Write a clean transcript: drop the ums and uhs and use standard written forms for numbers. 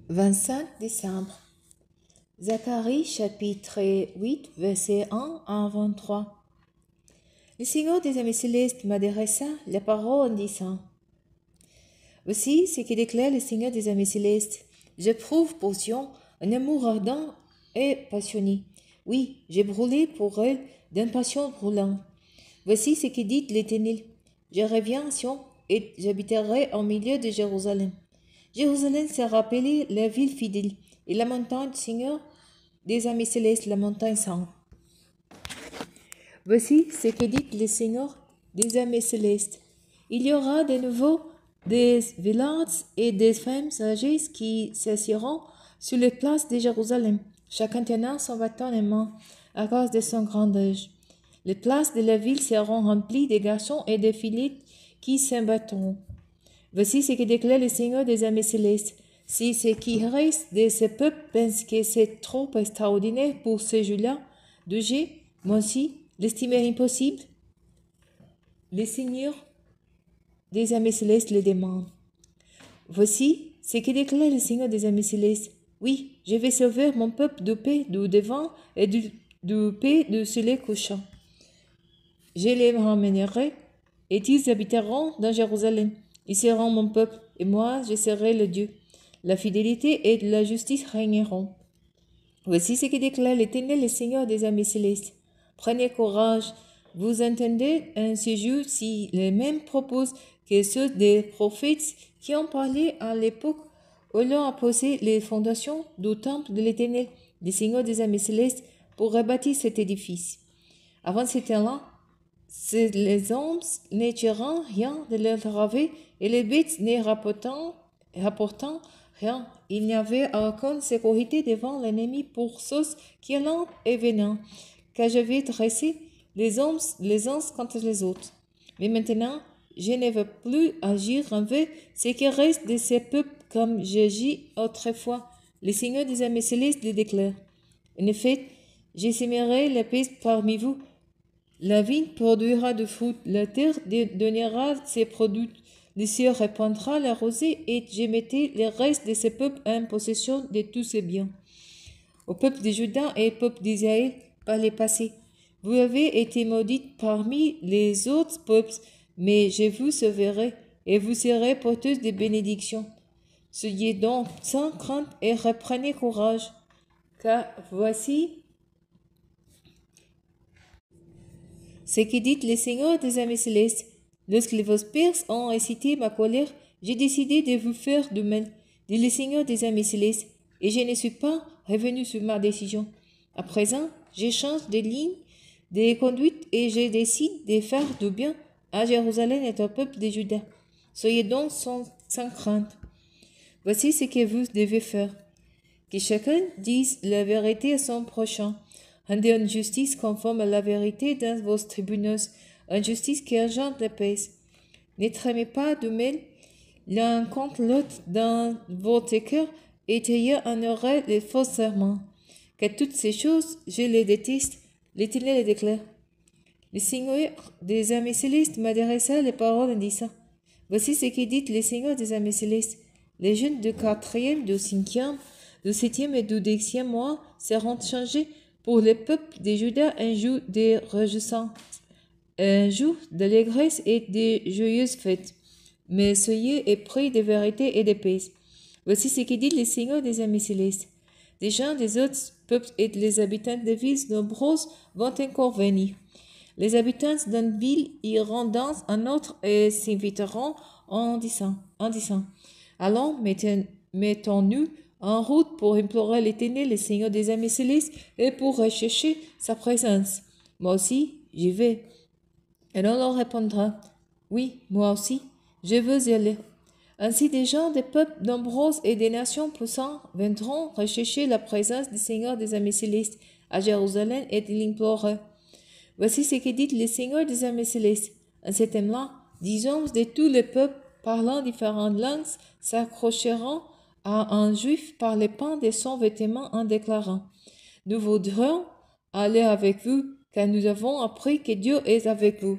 25 décembre. Zacharie chapitre 8, versets 1 à 23. Le Seigneur des armées célestes m'adressa la parole en disant: Voici ce que déclare le Seigneur des armées célestes. J'éprouve pour Sion un amour ardent et passionné. Oui, j'ai brûlé pour elle d'une passion brûlante. Voici ce que dit l'Éternel. Je reviens à Sion et j'habiterai au milieu de Jérusalem. Jérusalem sera appelée la ville fidèle, et la montagne du Seigneur des armées célestes, la montagne sainte. Voici ce que dit le Seigneur des armées célestes. Il y aura de nouveau des villages et des femmes âgées qui s'assieront sur les places de Jérusalem, chacun tenant son bâton en main à cause de son grand âge. Les places de la ville seront remplies de garçons et de filles qui s'abattront. Voici ce que déclare le Seigneur des armées célestes. Si ce qui reste de ce peuple pense que c'est trop extraordinaire pour ces jours-là, moi aussi, l'estimer impossible, le Seigneur des armées célestes le demande. Voici ce que déclare le Seigneur des armées célestes. Oui, je vais sauver mon peuple du paix du devant et du paix du soleil couchant. Je les ramènerai et ils habiteront dans Jérusalem. Ils seront mon peuple, et moi, je serai le Dieu. La fidélité et la justice régneront. Voici ce que déclare l'Éternel, le Seigneur des armées célestes. Prenez courage. Vous entendez un séjour si les mêmes propos que ceux des prophètes qui ont parlé à l'époque où l'on a posé les fondations du temple de l'Éternel, le Seigneur des armées célestes, pour rebâtir cet édifice. Avant ce temps-là, les hommes ne tirant rien de leur travail et les bêtes ne rapportant rien. Il n'y avait aucune sécurité devant l'ennemi pour ceux qui allant et venant, car j'avais dressé les uns contre les autres. Mais maintenant, je ne veux plus agir envers ce qui reste de ces peuples comme j'agis autrefois. Le Seigneur des armées célestes le déclare. En effet, je sèmerai la paix parmi vous. La vigne produira du fruit, la terre donnera ses produits, le ciel répandra la rosée, et je mettrai le reste de ce peuple en possession de tous ses biens. Au peuple de Juda et au peuple d'Israël, par le passé, vous avez été maudites parmi les autres peuples, mais je vous sauverai, et vous serez porteuses de bénédictions. Soyez donc sans crainte et reprenez courage, car voici ce que dit le Seigneur des armées célestes. Lorsque vos pères ont excité ma colère, j'ai décidé de vous faire de même, dit le Seigneur des armées célestes, et je ne suis pas revenu sur ma décision. À présent, je change de ligne de conduite et je décide de faire du bien à Jérusalem et au peuple de Juda. Soyez donc sans crainte. Voici ce que vous devez faire. Que chacun dise la vérité à son prochain. Rendez une justice conforme à la vérité dans vos tribunaux, une justice qui engendre la paix. Ne tramez pas de mal l'un contre l'autre dans votre cœur et ayez en oreille les faux serments. Car toutes ces choses, je les déteste, l'Éternel les déclare. Le Seigneur des armées célestes m'adressa les paroles en disant: Voici ce que dit le Seigneur des armées célestes. Les jeunes du 4e, du 5e, du 7e et du 10e mois seront changés pour le peuple de Juda un jour de réjouissance, un jour d'allégresse et de joyeuses fêtes. Mais soyez épris de vérité et de paix. Voici ce que dit le Seigneur des armées célestes. Des gens des autres peuples et les habitants des villes nombreuses vont encore venir. Les habitants d'une ville iront dans un autre et s'inviteront en disant, Allons, mettons-nous en route pour implorer l'Éternel, le Seigneur des armées célestes, et pour rechercher sa présence. Moi aussi, j'y vais. Et on leur répondra: Oui, moi aussi, je veux y aller. Ainsi des gens des peuples nombreux et des nations puissantes viendront rechercher la présence du Seigneur des armées célestes à Jérusalem et l'implorer. Voici ce que dit le Seigneur des armées célestes. En ce temps-là, des hommes de tous les peuples parlant différentes langues s'accrocheront à un juif par les pans de son vêtement en déclarant: Nous voudrions aller avec vous, car nous avons appris que Dieu est avec vous.